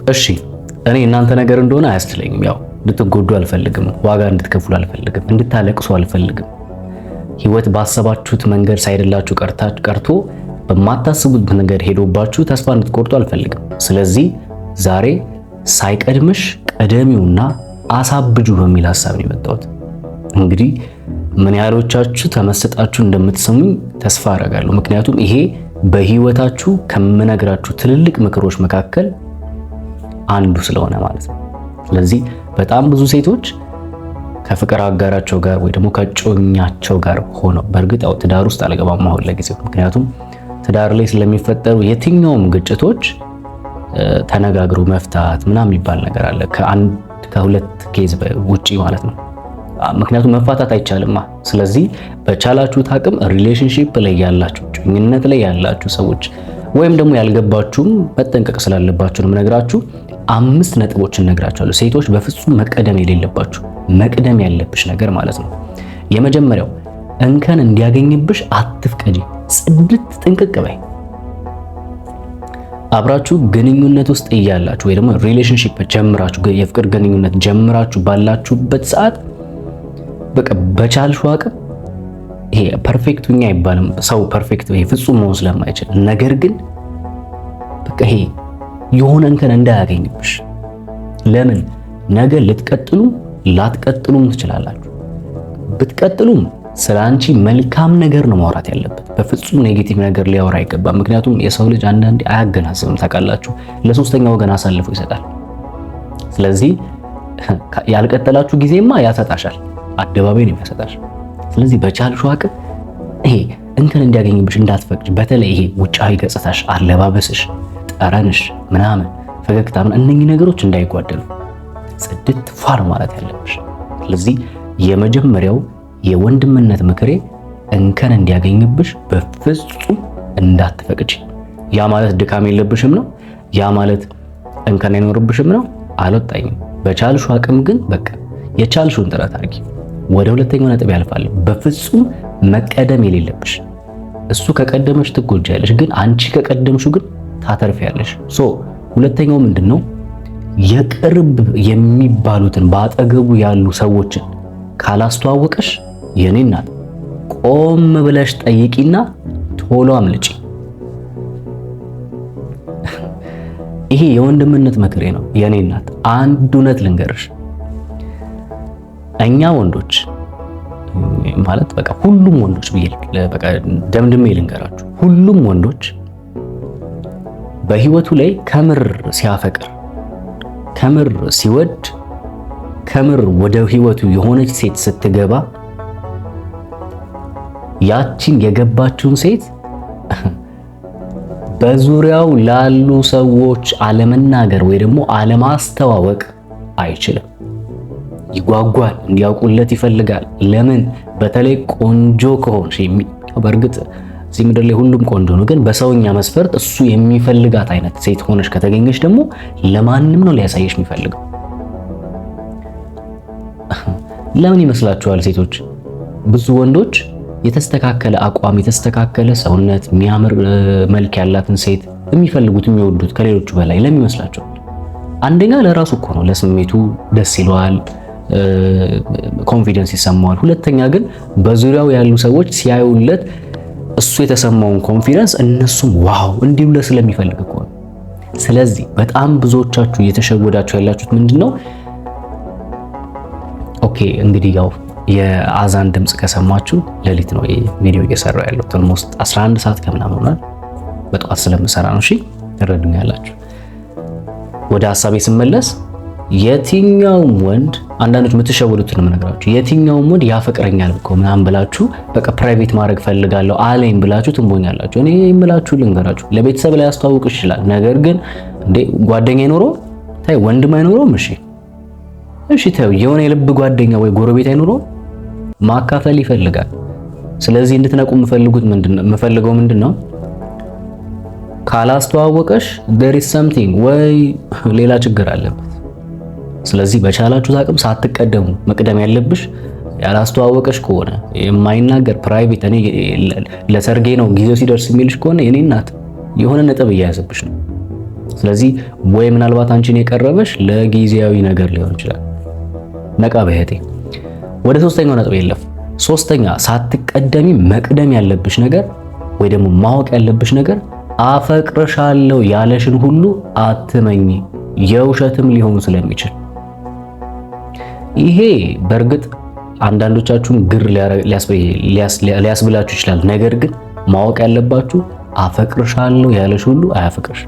እሺ እኔ እናንተ ነገር እንደሆነ አያስችለኝም። ያው እንድትጎዱ አልፈልግም፣ ዋጋ እንድትከፍሉ አልፈልግም፣ እንድታለቅሱ አልፈልግም። ህይወት ባሰባችሁት መንገድ ሳይደላችሁ ቀርቶ በማታስቡት መንገድ ሄዶባችሁ ተስፋ እንድትቆርጡ አልፈልግም። ስለዚህ ዛሬ ሳይቀድምሽ ቀደሚውና አሳብጁ በሚል ሐሳብ ነው የመጣሁት። እንግዲህ ምን ያህሎቻችሁ ተመስጣችሁ እንደምትሰሙኝ ተስፋ አደርጋለሁ። ምክንያቱም ይሄ በህይወታችሁ ከምነግራችሁ ትልልቅ ምክሮች መካከል አንዱ ስለሆነ ማለት ነው። ስለዚህ በጣም ብዙ ሴቶች ከፍቅር አጋራቸው ጋር ወይ ደግሞ ከጮኛቸው ጋር ሆነው በእርግጥ ያው ትዳር ውስጥ አልገባም አሁን ለጊዜው፣ ምክንያቱም ትዳር ላይ ስለሚፈጠሩ የትኛውም ግጭቶች ተነጋግሮ መፍታት ምናምን የሚባል ነገር አለ፣ ከሁለት ኬዝ ውጪ ማለት ነው። ምክንያቱም መፋታት አይቻልማ። ስለዚህ በቻላችሁት አቅም ሪሌሽንሺፕ ላይ ያላችሁ፣ ጮኝነት ላይ ያላችሁ ሰዎች ወይም ደግሞ ያልገባችሁም መጠንቀቅ ስላለባችሁ ነው የምነግራችሁ። 5 ነጥቦችን እነግራችኋለሁ። ሴቶች በፍጹም መቀደም የሌለባችሁ መቅደም ያለብሽ ነገር ማለት ነው። የመጀመሪያው እንከን እንዲያገኝብሽ አትፍቀጂ። ጽድት ጥንቅቅ በይ። አብራችሁ ግንኙነት ውስጥ እያላችሁ ወይ ደግሞ ሪሌሽንሺፕ ጀምራችሁ የፍቅር ግንኙነት ጀምራችሁ ባላችሁበት ሰዓት በቃ በቻልሽው አቅም ይሄ ፐርፌክቱኛ አይባልም፣ ሰው ፐርፌክት ይሄ ፍጹም መሆን ስለማይችል፣ ነገር ግን በቃ ይሄ የሆነ እንከን እንዳያገኝብሽ። ለምን ነገ ልትቀጥሉ ላትቀጥሉም ትችላላችሁ። ብትቀጥሉም ስላንቺ መልካም ነገር ነው ማውራት ያለበት። በፍጹም ኔጌቲቭ ነገር ሊያወራ አይገባም። ምክንያቱም የሰው ልጅ አንዳንዴ አያገናዝብም ታውቃላችሁ፣ ለሶስተኛ ወገን አሳልፎ ይሰጣል። ስለዚህ ያልቀጠላችሁ ጊዜማ ያሰጣሻል፣ አደባባይ ነው የሚያሰጣሽ። ስለዚህ በቻልሽው አቅም ይሄ እንከን እንዲያገኝብሽ እንዳትፈቅጂ። በተለይ ይሄ ውጫዊ ገጽታሽ፣ አለባበስሽ፣ ጠረንሽ ምናምን ፈገግታ እነኚህ ነገሮች እንዳይጓደሉ ጽድት ፋር ማለት ያለብሽ። ስለዚህ የመጀመሪያው የወንድምነት ምክሬ እንከን እንዲያገኝብሽ በፍጹም እንዳትፈቅጂ። ያ ማለት ድካም የለብሽም ነው? ያ ማለት እንከን አይኖርብሽም ነው? አልወጣኝም። በቻልሽው አቅም ግን በቃ የቻልሽውን ጥረት አድርጊ። ወደ ሁለተኛው ነጥብ ያልፋለሁ። በፍጹም መቀደም የሌለብሽ። እሱ ከቀደመሽ ትጎጃለሽ፣ ግን አንቺ ከቀደምሽው ግን ታተርፊያለሽ። ሁለተኛው ምንድነው? የቅርብ የሚባሉትን በአጠገቡ ያሉ ሰዎችን ካላስተዋወቀሽ የኔ እናት ቆም ብለሽ ጠይቂና ቶሎ አምልጪ። ይሄ የወንድምነት ምክሬ ነው የኔ እናት። አንድ እውነት ልንገርሽ፣ እኛ ወንዶች ማለት በቃ ሁሉም ወንዶች በቃ ደምድሜ ልንገራችሁ፣ ሁሉም ወንዶች በህይወቱ ላይ ከምር ሲያፈቅር፣ ከምር ሲወድ፣ ከምር ወደ ህይወቱ የሆነች ሴት ስትገባ ያቺን የገባችውን ሴት በዙሪያው ላሉ ሰዎች አለመናገር ወይ ደግሞ አለማስተዋወቅ አይችልም። ይጓጓል፣ እንዲያውቁለት ይፈልጋል። ለምን? በተለይ ቆንጆ ከሆንሽ በእርግጥ እዚህ ምድር ላይ ሁሉም ቆንጆ ነው፣ ግን በሰውኛ መስፈርት እሱ የሚፈልጋት አይነት ሴት ሆነሽ ከተገኘሽ ደግሞ ለማንም ነው ሊያሳየሽ የሚፈልገው። ለምን ይመስላችኋል ሴቶች ብዙ ወንዶች የተስተካከለ አቋም፣ የተስተካከለ ሰውነት፣ የሚያምር መልክ ያላትን ሴት የሚፈልጉት የሚወዱት ከሌሎቹ በላይ ለምን ይመስላችኋል? አንደኛ ለራሱ እኮ ነው፣ ለስሜቱ ደስ ይለዋል፣ ኮንፊደንስ ይሰማዋል። ሁለተኛ ግን በዙሪያው ያሉ ሰዎች ሲያዩለት እሱ የተሰማውን ኮንፊደንስ እነሱም ዋው እንዲሁ ስለሚፈልግ እኮ ነው። ስለዚህ በጣም ብዙዎቻችሁ እየተሸወዳችሁ ያላችሁት ምንድነው? ኦኬ እንግዲህ ያው የአዛን ድምጽ ከሰማችሁ ሌሊት ነው ይሄ ቪዲዮ እየሰራው ያለው። ኦልሞስት 11 ሰዓት ከምናምን ሆኗል። በጠዋት ስለምሰራ ነው። እሺ ትረዱኛላችሁ። ወደ ሐሳቤ ስመለስ የትኛውም ወንድ አንዳንዶች የምትሸወዱትን የምነግራችሁ የትኛውም ወንድ ያፈቅረኛል እኮ ምናምን ብላችሁ በቃ ፕራይቬት ማድረግ ፈልጋለሁ አለኝ ብላችሁ ትንቦኛላችሁ። እኔ የምላችሁ ልንገራችሁ፣ ለቤተሰብ ላይ ያስተዋውቅ ይችላል። ነገር ግን እንዴ ጓደኛ አይኖረውም? ታይ ወንድም አይኖረውም? እሺ ታይ የሆነ የልብ ጓደኛ ወይ ጎረቤት አይኖረውም? ማካፈል ይፈልጋል። ስለዚህ እንድትነቁ የምፈልገው ምንድነው? ካላስተዋወቀሽ there is something ወይ ሌላ ችግር አለበት። ስለዚህ በቻላችሁ አቅም ሳትቀደሙ መቅደም ያለብሽ ያላስተዋወቀሽ ከሆነ የማይናገር ፕራይቬት እኔ ለሰርጌ ነው ጊዜው ሲደርስ የሚልሽ ከሆነ የኔ እናት የሆነ ነጥብ እያያዘብሽ ነው። ስለዚህ ወይ ምናልባት አንቺን የቀረበሽ ለጊዜያዊ ነገር ሊሆን ይችላል። ነቃ በህቴ። ወደ ሶስተኛው ነጥብ የለፍ። ሶስተኛ ሳትቀደሚ መቅደም ያለብሽ ነገር ወይ ደግሞ ማወቅ ያለብሽ ነገር አፈቅርሻለሁ ያለሽን ሁሉ አትመኝ፣ የውሸትም ሊሆን ስለሚችል። ይሄ በእርግጥ አንዳንዶቻችሁን ግር ሊያስብላችሁ ይችላል። ነገር ግን ማወቅ ያለባችሁ አፈቅርሻለሁ ያለሽ ሁሉ አያፈቅርሽ።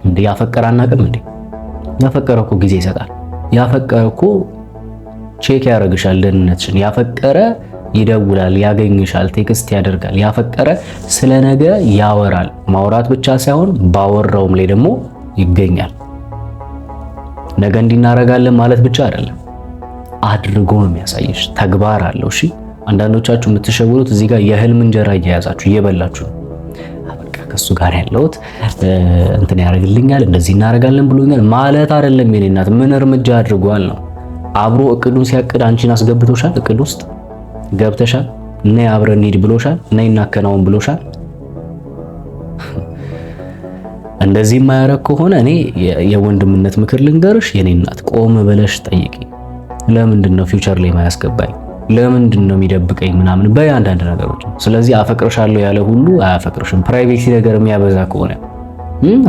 እንዴ ያፈቀረ አናውቅም እንዴ? ያፈቀረ እኮ ጊዜ ይሰጣል። ያፈቀረ እኮ ቼክ ያደርግሻል ደህንነትሽን። ያፈቀረ ይደውላል፣ ያገኝሻል፣ ቴክስት ያደርጋል። ያፈቀረ ስለ ነገ ያወራል። ማውራት ብቻ ሳይሆን ባወራውም ላይ ደግሞ ይገኛል። ነገ እንዲናረጋለን ማለት ብቻ አይደለም፣ አድርጎ ነው የሚያሳይሽ። ተግባር አለው። እሺ አንዳንዶቻችሁ የምትሸውሩት እዚህ ጋር የህልም እንጀራ እየያዛችሁ እየበላችሁ ነው። በቃ ከሱ ጋር ያለውት እንትን ያደርግልኛል፣ እንደዚህ እናደርጋለን ብሎኛል ማለት አይደለም። የኔ እናት ምን እርምጃ አድርጓል ነው? አብሮ እቅዱን ሲያቅድ አንቺን አስገብቶሻል? እቅድ ውስጥ ገብተሻል? ነይ አብረን እንሂድ ብሎሻል? ነይ እናከናውን ብሎሻል? እንደዚህ የማያረግ ከሆነ እኔ የወንድምነት ምክር ልንገርሽ የኔ እናት፣ ቆም ብለሽ ጠይቂ። ለምንድን ነው ፊውቸር ላይ ማያስገባኝ? ለምንድን ነው የሚደብቀኝ ምናምን በአንዳንድ ነገሮች። ስለዚህ አፈቅርሻለሁ ያለ ሁሉ አያፈቅርሽም። ፕራይቬሲ ነገር የሚያበዛ ከሆነ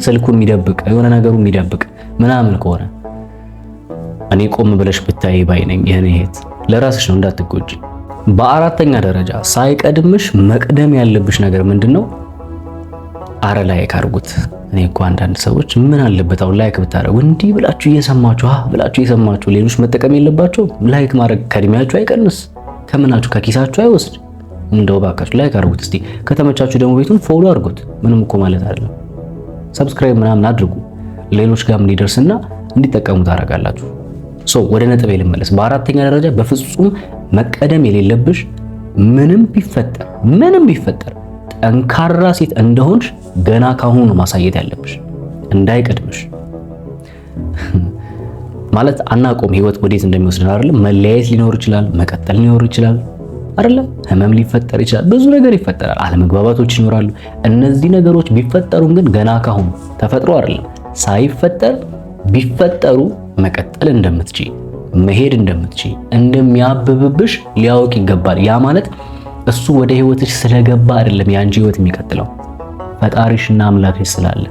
ስልኩን የሚደብቅ የሆነ ነገሩ የሚደብቅ ምናምን ከሆነ እኔ ቆም ብለሽ ብታይ ባይ ነኝ። ይሄን እህት ለራስሽ ነው እንዳትጎጂ። በአራተኛ ደረጃ ሳይቀድምሽ መቅደም ያለብሽ ነገር ምንድነው? አረ ላይክ አድርጉት። እኔ እኮ አንዳንድ ሰዎች ምን አለበት አሁን ላይክ ብታረጉ እንዲህ ብላችሁ እየሰማችሁ ሌሎች መጠቀም የለባቸው? ላይክ ማድረግ ከእድሜያችሁ አይቀንስ፣ ከምናችሁ ከኪሳችሁ አይወስድ። እንደው ባካችሁ ላይክ አድርጉት እስቲ። ከተመቻችሁ ደግሞ ቤቱን ፎሎ አድርጉት። ምንም እኮ ማለት አይደለም። ሰብስክራይብ ምናምን አድርጉ፣ ሌሎች ጋር እንዲደርስና እንዲጠቀሙ ታደርጋላችሁ። ወደ ነጥቤ ልመለስ። በአራተኛ ደረጃ በፍጹም መቀደም የሌለብሽ ምንም ቢፈጠር ጠንካራ ሴት እንደሆንሽ ገና ካሁኑ ማሳየት ያለብሽ፣ እንዳይቀድምሽ። ማለት አናቆም ህይወት ወዴት እንደሚወስድ አይደለም። መለያየት ሊኖር ይችላል፣ መቀጠል ሊኖር ይችላል አይደለም። ህመም ሊፈጠር ይችላል፣ ብዙ ነገር ይፈጠራል፣ አለመግባባቶች ይኖራሉ። እነዚህ ነገሮች ቢፈጠሩም ግን ገና ካሁኑ ተፈጥሮ አይደለም ሳይፈጠር ቢፈጠሩ መቀጠል እንደምትችይ መሄድ እንደምትችይ እንደሚያብብብሽ ሊያውቅ ይገባል። ያ ማለት እሱ ወደ ህይወትሽ ስለገባ አይደለም ያንቺ ህይወት የሚቀጥለው፣ ፈጣሪሽና አምላክሽ ስላለ፣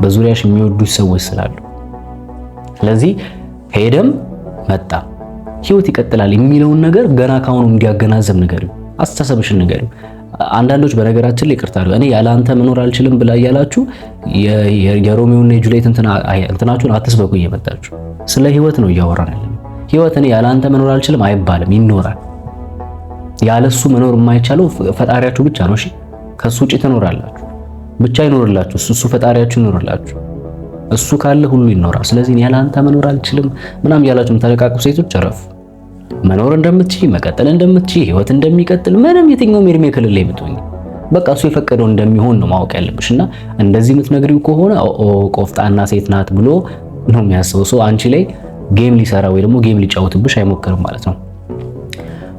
በዙሪያሽ የሚወዱሽ ሰዎች ስላሉ። ስለዚህ ሄደም መጣ ህይወት ይቀጥላል የሚለውን ነገር ገና ካሁኑ እንዲያገናዘብ ንገሪው፣ አስተሳሰብሽን ንገሪው። አንዳንዶች በነገራችን ላይ ይቅርታ እኔ ያለ አንተ መኖር አልችልም ብላ እያላችሁ የሮሚዮና የጁሊየት እንትናችሁን አትስበኩ። እየመጣችሁ ስለ ህይወት ነው እያወራን ያለነው። ህይወት እኔ ያለ አንተ መኖር አልችልም አይባልም፣ ይኖራል። ያለሱ መኖር የማይቻለው ፈጣሪያችሁ ብቻ ነው። እሺ ከሱ ውጪ ትኖራላችሁ፣ ብቻ ይኖርላችሁ፣ እሱ ፈጣሪያችሁ ይኖርላችሁ። እሱ ካለ ሁሉ ይኖራል። ስለዚህ ያለ አንተ መኖር አልችልም ምናምን ያላችሁ የምታለቃቁ ሴቶች አረፍ። መኖር እንደምትችይ መቀጠል እንደምትችይ ህይወት እንደሚቀጥል ምንም የትኛውም የእድሜ ክልል ላይ ብትሆኚ በቃ እሱ የፈቀደው እንደሚሆን ነው ማወቅ ያለብሽና እንደዚህ የምትነግሪው ከሆነ ቆፍጣና ሴት ናት ብሎ ነው የሚያስበው። ሰው አንቺ ላይ ጌም ሊሰራ ወይ ደግሞ ጌም ሊጫወትብሽ አይሞክርም ማለት ነው።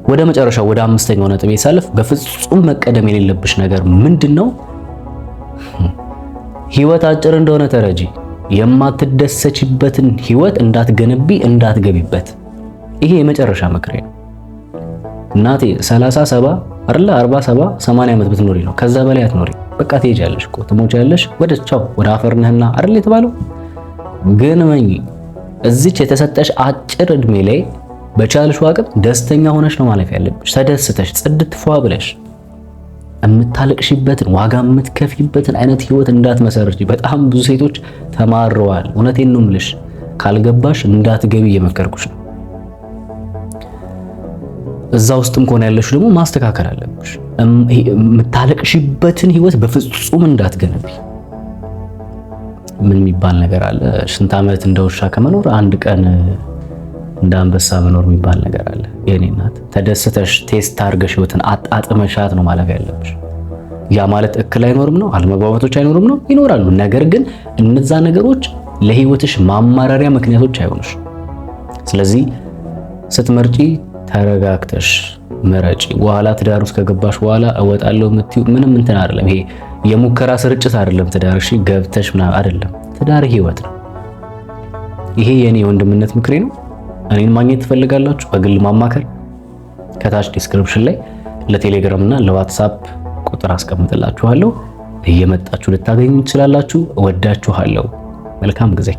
ወደ መጨረሻው ወደ አምስተኛው ነጥብ ሳልፍ በፍጹም መቀደም የሌለብሽ ነገር ምንድነው? ህይወት አጭር እንደሆነ ተረጂ። የማትደሰችበትን ህይወት እንዳትገነቢ እንዳትገቢበት። ይሄ የመጨረሻ ምክሬ ነው። እናቴ 37 አይደለ 47 80 ዓመት ብትኖሪ ነው፣ ከዛ በላይ አትኖሪ። በቃ ትሄጃለሽ እኮ ትሞቻለሽ፣ ወደ ቻው ወደ አፈር ነህና አይደል የተባለው። ግን መኝ እዚች የተሰጠሽ አጭር እድሜ ላይ በቻልሽው አቅም ደስተኛ ሆነሽ ነው ማለፍ ያለብሽ። ተደስተሽ ጽድት ፏ ብለሽ የምታለቅሽበትን ዋጋ የምትከፊበትን አይነት ህይወት እንዳትመሰርቺ። በጣም ብዙ ሴቶች ተማረዋል። እውነቴን ነው የምልሽ። ካልገባሽ እንዳትገቢ እየመከርኩሽ ነው። እዛ ውስጥም ከሆነ ያለሽ ደግሞ ማስተካከል አለብሽ። የምታለቅሽበትን ህይወት በፍጹም እንዳትገነቢ። ምን የሚባል ነገር አለ? ስንት ዓመት እንደ ውሻ ከመኖር አንድ ቀን እንደ አንበሳ መኖር የሚባል ነገር አለ። የኔ እናት ተደስተሽ ቴስት አድርገሽ ህይወትን አጣጥመሻት ነው ማለፍ ያለብሽ። ያ ማለት እክል አይኖርም ነው፣ አለመግባባቶች አይኖርም ነው፣ ይኖራሉ። ነገር ግን እነዛ ነገሮች ለህይወትሽ ማማራሪያ ምክንያቶች አይሆኑሽ። ስለዚህ ስትመርጪ ተረጋግተሽ ምረጪ። በኋላ ትዳር ውስጥ ከገባሽ በኋላ እወጣለሁ የምትይው ምንም እንትን አይደለም። ይሄ የሙከራ ስርጭት አይደለም ትዳር። እሺ ገብተሽ ምናምን አይደለም። ትዳር ህይወት ነው። ይሄ የኔ ወንድምነት ምክሬ ነው። እኔን ማግኘት ትፈልጋላችሁ? በግል ማማከር ከታች ዲስክሪፕሽን ላይ ለቴሌግራም እና ለዋትስአፕ ቁጥር አስቀምጥላችኋለሁ። እየመጣችሁ ልታገኙ ትችላላችሁ። እወዳችኋለሁ። መልካም ጊዜ